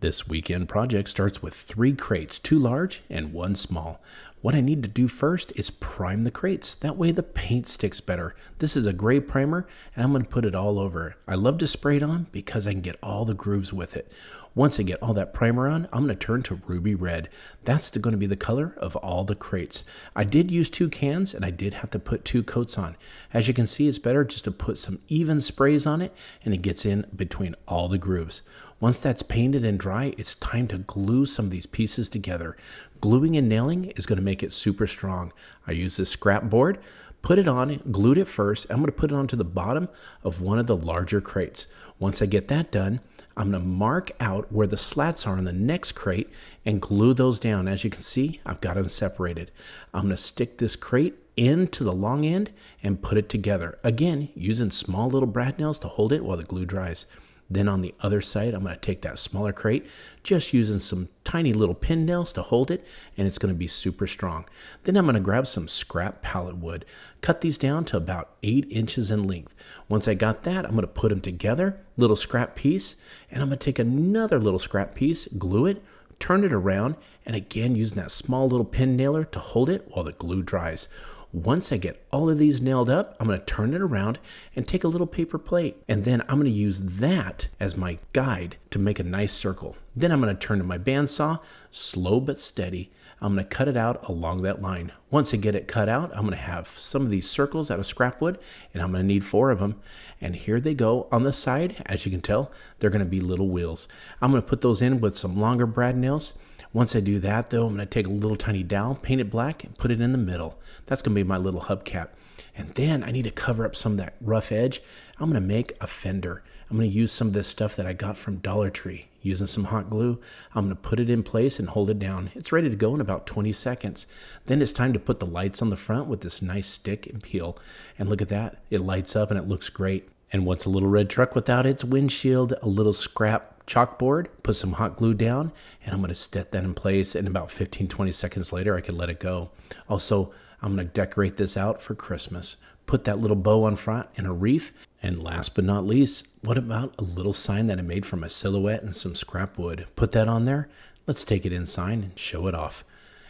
This weekend project starts with 3 crates, 2 large and 1 small. What I need to do first is prime the crates. That way the paint sticks better. This is a gray primer and I'm going to put it all over. I love to spray it on because I can get all the grooves with it. Once I get all that primer on, I'm going to turn to ruby red. That's going to be the color of all the crates. I did use 2 cans and I did have to put 2 coats on. As you can see, it's better just to put some even sprays on it and it gets in between all the grooves. Once that's painted and dry, it's time to glue some of these pieces together. Gluing and nailing is going to make it super strong. I use this scrap board, put it on, glued it first. I'm going to put it onto the bottom of one of the larger crates. Once I get that done, I'm going to mark out where the slats are in the next crate and glue those down. As you can see, I've got them separated. I'm going to stick this crate into the long end and put it together. Again, using small little brad nails to hold it while the glue dries. Then on the other side, I'm going to take that smaller crate, just using some tiny little pin nails to hold it, and it's going to be super strong. Then I'm going to grab some scrap pallet wood, cut these down to about 8 inches in length. Once I got that, I'm going to put them together, little scrap piece, and I'm going to take another little scrap piece, glue it, turn it around, and again using that small little pin nailer to hold it while the glue dries. Once I get all of these nailed up, I'm going to turn it around and take a little paper plate. And then I'm going to use that as my guide to make a nice circle. Then I'm going to turn to my bandsaw, slow but steady. I'm going to cut it out along that line. Once I get it cut out, I'm going to have some of these circles out of scrap wood, and I'm going to need 4 of them. And here they go on the side. As you can tell, they're going to be little wheels. I'm going to put those in with some longer brad nails. Once I do that, though, I'm going to take a little tiny dowel, paint it black, and put it in the middle. That's going to be my little hubcap. And then I need to cover up some of that rough edge. I'm going to make a fender. I'm going to use some of this stuff that I got from Dollar Tree. Using some hot glue, I'm going to put it in place and hold it down. It's ready to go in about 20 seconds. Then it's time to put the lights on the front with this nice stick and peel. And look at that. It lights up and it looks great. And what's a little red truck without its windshield? A little scrap chalkboard, put some hot glue down, and I'm going to set that in place, and about 15-20 seconds later I can let it go. Also, I'm going to decorate this out for Christmas. Put that little bow on front and a wreath. And last but not least, what about a little sign that I made from a silhouette and some scrap wood? Put that on there. Let's take it inside and show it off.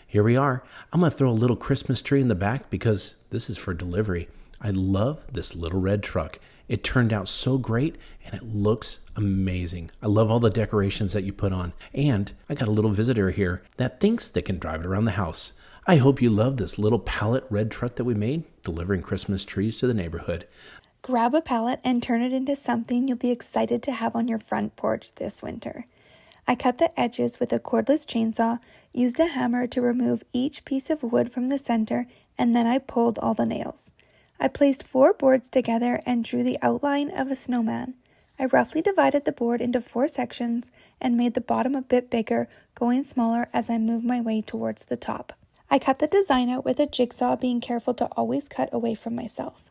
Here we are. I'm going to throw a little Christmas tree in the back because this is for delivery. I love this little red truck. It turned out so great and it looks amazing. I love all the decorations that you put on. And I got a little visitor here that thinks they can drive it around the house. I hope you love this little pallet red truck that we made, delivering Christmas trees to the neighborhood. Grab a pallet and turn it into something you'll be excited to have on your front porch this winter. I cut the edges with a cordless chainsaw, used a hammer to remove each piece of wood from the center, and then I pulled all the nails. I placed 4 boards together and drew the outline of a snowman. I roughly divided the board into 4 sections and made the bottom a bit bigger, going smaller as I moved my way towards the top. I cut the design out with a jigsaw, being careful to always cut away from myself.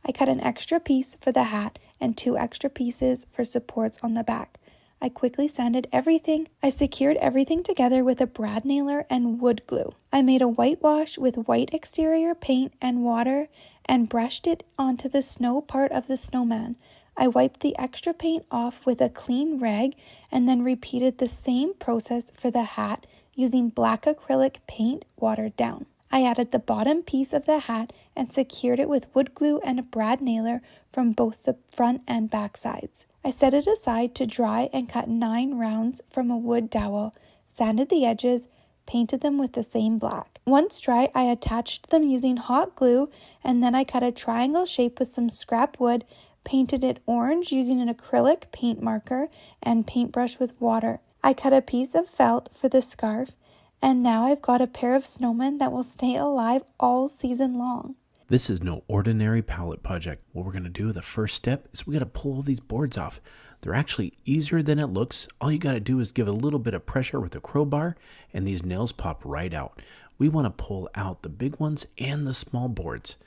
I cut an extra piece for the hat and 2 extra pieces for supports on the back. I quickly sanded everything. I secured everything together with a brad nailer and wood glue. I made a whitewash with white exterior paint and water and brushed it onto the snow part of the snowman. I wiped the extra paint off with a clean rag and then repeated the same process for the hat using black acrylic paint watered down. I added the bottom piece of the hat and secured it with wood glue and a brad nailer from both the front and back sides. I set it aside to dry and cut 9 rounds from a wood dowel, sanded the edges, painted them with the same black. Once dry, I attached them using hot glue, and then I cut a triangle shape with some scrap wood, painted it orange using an acrylic paint marker and paintbrush with water. I cut a piece of felt for the scarf, and now I've got a pair of snowmen that will stay alive all season long. This is no ordinary pallet project. What we're going to do, the first step, is we got to pull all these boards off. They're actually easier than it looks. All you got to do is give a little bit of pressure with a crowbar, and these nails pop right out. We want to pull out the big ones and the small boards.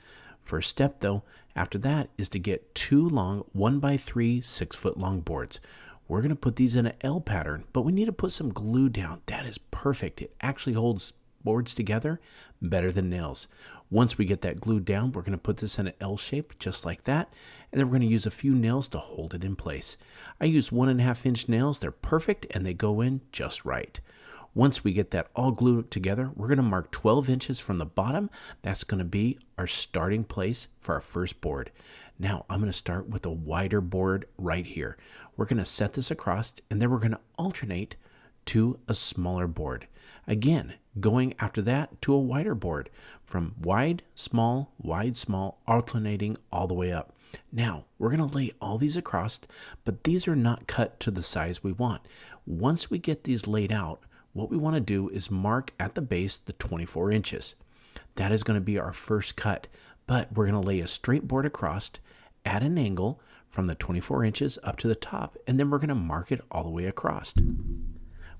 First step, though, after that, is to get 2 long 1x3 6-foot long boards. We're going to put these in an L pattern, but we need to put some glue down. That is perfect. It actually holds boards together better than nails. Once we get that glued down, we're going to put this in an L shape just like that, and then we're going to use a few nails to hold it in place. I use 1.5-inch nails. They're perfect and they go in just right. Once we get that all glued together, we're going to mark 12 inches from the bottom. That's going to be our starting place for our first board. Now I'm going to start with a wider board right here. We're going to set this across, and then we're going to alternate to a smaller board. Again, going after that to a wider board, from wide, small, alternating all the way up. Now, we're going to lay all these across, but these are not cut to the size we want. Once we get these laid out, what we want to do is mark at the base the 24 inches. That is going to be our first cut, but we're going to lay a straight board across at an angle from the 24 inches up to the top, and then we're going to mark it all the way across.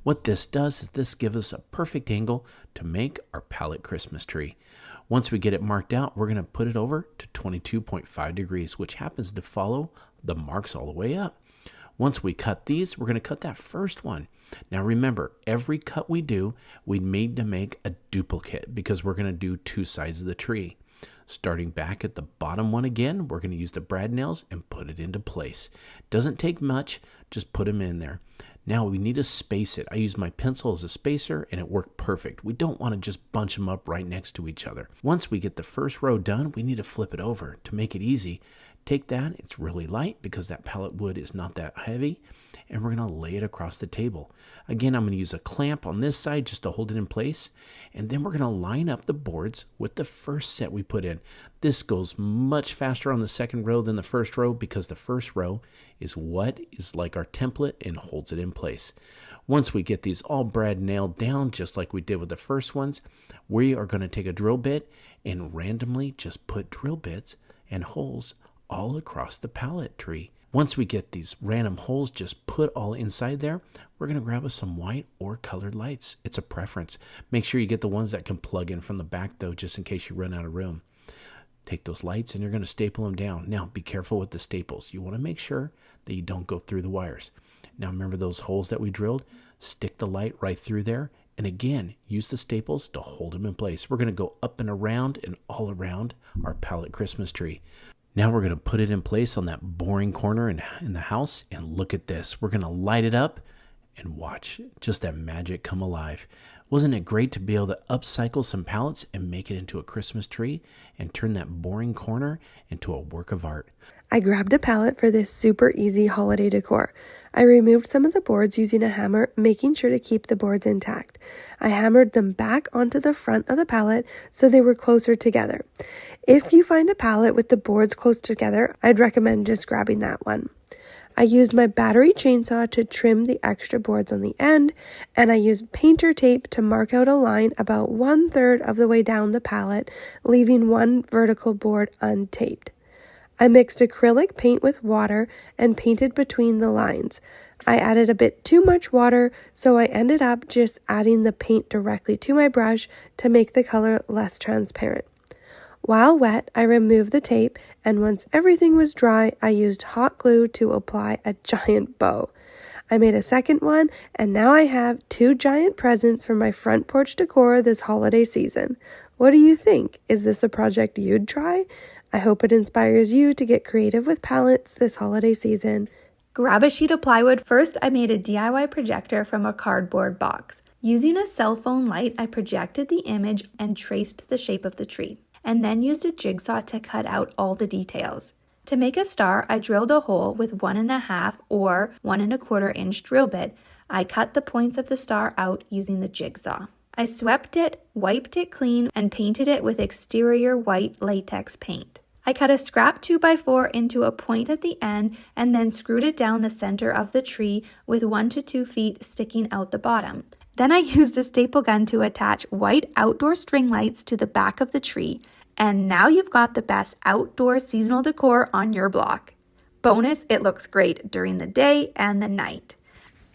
What this does is this gives us a perfect angle to make our Pallet Christmas tree. Once we get it marked out, we're going to put it over to 22.5 degrees, which happens to follow the marks all the way up. Once we cut these, we're going to cut that first one. Now remember, every cut we do, we need to make a duplicate because we're going to do two sides of the tree. Starting back at the bottom one again, we're going to use the brad nails and put it into place. Doesn't take much, just put them in there. Now we need to space it. I used my pencil as a spacer and it worked perfect. We don't want to just bunch them up right next to each other. Once we get the first row done, we need to flip it over. To make it easy, take that, it's really light because that pallet wood is not that heavy, and we're going to lay it across the table. Again, I'm going to use a clamp on this side just to hold it in place, and then we're going to line up the boards with the first set we put in. This goes much faster on the second row than the first row because the first row is what is like our template and holds it in place. Once we get these all brad nailed down, just like we did with the first ones, we are going to take a drill bit and randomly just put drill bits and holes all across the pallet tree. Once we get these random holes just put all inside there, we're going to grab us some white or colored lights. It's a preference. Make sure you get the ones that can plug in from the back though, just in case you run out of room. Take those lights and you're going to staple them down. Now be careful with the staples. You want to make sure that you don't go through the wires. Now remember those holes that we drilled? Stick the light right through there. And again, use the staples to hold them in place. We're going to go up and around and all around our Pallet Christmas tree. Now we're going to put it in place on that boring corner in the house, and look at this. We're going to light it up and watch just that magic come alive. Wasn't it great to be able to upcycle some pallets and make it into a Christmas tree and turn that boring corner into a work of art? I grabbed a pallet for this super easy holiday decor. I removed some of the boards using a hammer, making sure to keep the boards intact. I hammered them back onto the front of the pallet so they were closer together. If you find a pallet with the boards close together, I'd recommend just grabbing that one. I used my battery chainsaw to trim the extra boards on the end, and I used painter tape to mark out a line about 1/3 of the way down the pallet, leaving one vertical board untaped. I mixed acrylic paint with water and painted between the lines. I added a bit too much water, so I ended up just adding the paint directly to my brush to make the color less transparent. While wet, I removed the tape, and once everything was dry, I used hot glue to apply a giant bow. I made a second one, and now I have 2 giant presents for my front porch decor this holiday season. What do you think? Is this a project you'd try? I hope it inspires you to get creative with pallets this holiday season. Grab a sheet of plywood. First, I made a DIY projector from a cardboard box. Using a cell phone light, I projected the image and traced the shape of the tree, and then used a jigsaw to cut out all the details. To make a star, I drilled a hole with 1.5 or 1.25 inch drill bit. I cut the points of the star out using the jigsaw. I swept it, wiped it clean, and painted it with exterior white latex paint. I cut a scrap 2x4 into a point at the end and then screwed it down the center of the tree with 1 to 2 feet sticking out the bottom. Then I used a staple gun to attach white outdoor string lights to the back of the tree, and now you've got the best outdoor seasonal decor on your block. Bonus, it looks great during the day and the night.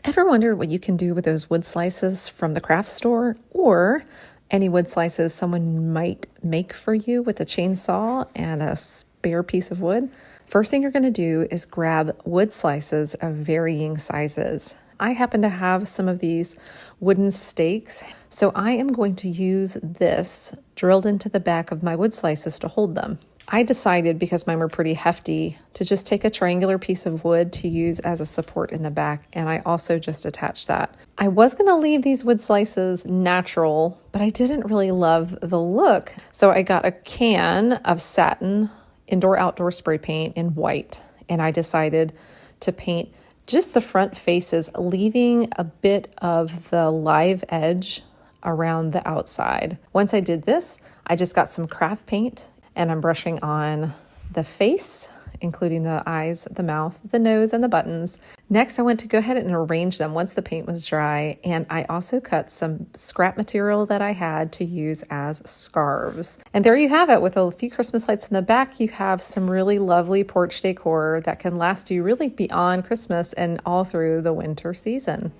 Ever wondered what you can do with those wood slices from the craft store, or any wood slices someone might make for you with a chainsaw and a spare piece of wood? First thing you're going to do is grab wood slices of varying sizes. I happen to have some of these wooden stakes, so I am going to use this drilled into the back of my wood slices to hold them. I decided, because mine were pretty hefty, to just take a triangular piece of wood to use as a support in the back, and I also just attached that. I was going to leave these wood slices natural, but I didn't really love the look, so I got a can of satin indoor-outdoor spray paint in white, and I decided to paint just the front faces, leaving a bit of the live edge around the outside. Once I did this, I just got some craft paint and I'm brushing on the face, including the eyes, the mouth, the nose, and the buttons. Next, I went to go ahead and arrange them once the paint was dry, and I also cut some scrap material that I had to use as scarves. And there you have it. With a few Christmas lights in the back, you have some really lovely porch decor that can last you really beyond Christmas and all through the winter season.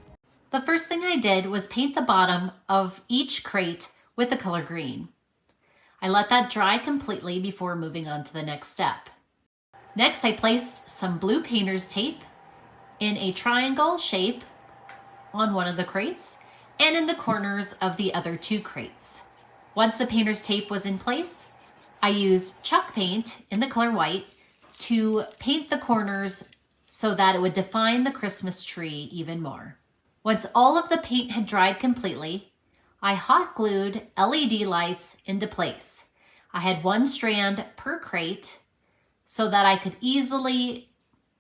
The first thing I did was paint the bottom of each crate with the color green. I let that dry completely before moving on to the next step. Next, I placed some blue painter's tape in a triangle shape on one of the crates and in the corners of the other two crates. Once the painter's tape was in place, I used chalk paint in the color white to paint the corners so that it would define the Christmas tree even more. Once all of the paint had dried completely, I hot glued LED lights into place. I had one strand per crate so that I could easily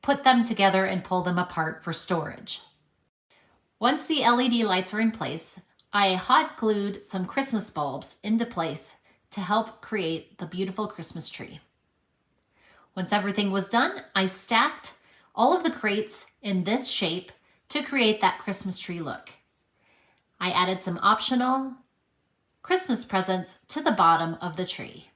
put them together and pull them apart for storage. Once the LED lights were in place, I hot glued some Christmas bulbs into place to help create the beautiful Christmas tree. Once everything was done, I stacked all of the crates in this shape to create that Christmas tree look. I added some optional Christmas presents to the bottom of the tree.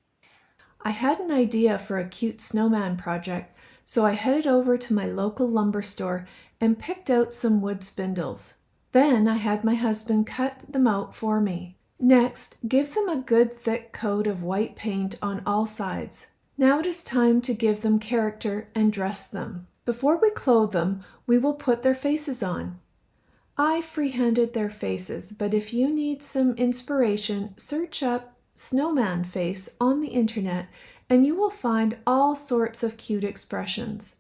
I had an idea for a cute snowman project, so I headed over to my local lumber store and picked out some wood spindles. Then I had my husband cut them out for me. Next, give them a good thick coat of white paint on all sides. Now it is time to give them character and dress them. Before we clothe them, we will put their faces on. I freehanded their faces, but if you need some inspiration, search up Snowman face on the internet and you will find all sorts of cute expressions.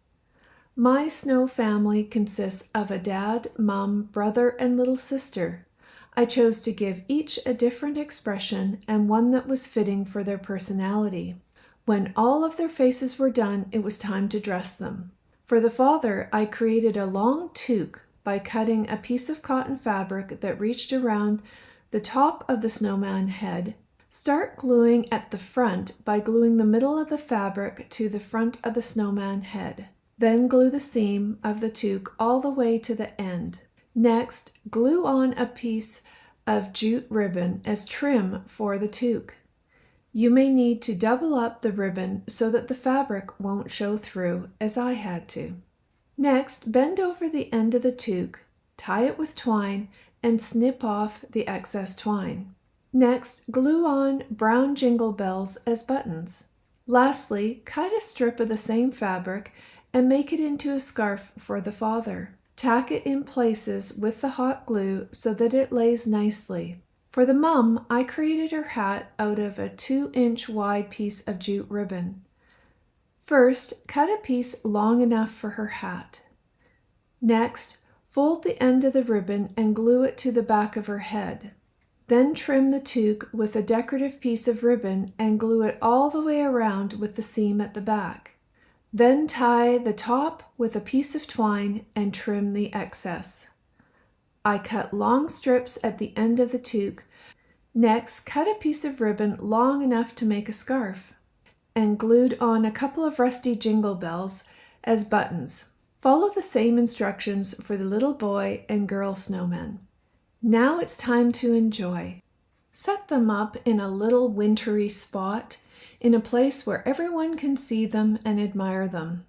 My snow family consists of a dad, mom, brother, and little sister. I chose to give each a different expression and one that was fitting for their personality. When all of their faces were done, it was time to dress them. For the father, I created a long toque by cutting a piece of cotton fabric that reached around the top of the snowman head. Start gluing at the front by gluing the middle of the fabric to the front of the snowman head. Then glue the seam of the toque all the way to the end. Next, glue on a piece of jute ribbon as trim for the toque. You may need to double up the ribbon so that the fabric won't show through, as I had to. Next, bend over the end of the toque, tie it with twine, and snip off the excess twine. Next, glue on brown jingle bells as buttons. Lastly, cut a strip of the same fabric and make it into a scarf for the father. Tack it in places with the hot glue so that it lays nicely. For the mum, I created her hat out of a 2-inch wide piece of jute ribbon. First, cut a piece long enough for her hat. Next, fold the end of the ribbon and glue it to the back of her head. Then trim the toque with a decorative piece of ribbon and glue it all the way around with the seam at the back. Then tie the top with a piece of twine and trim the excess. I cut long strips at the end of the toque. Next, cut a piece of ribbon long enough to make a scarf and glued on a couple of rusty jingle bells as buttons. Follow the same instructions for the little boy and girl snowmen. Now it's time to enjoy. Set them up in a little wintry spot, in a place where everyone can see them and admire them.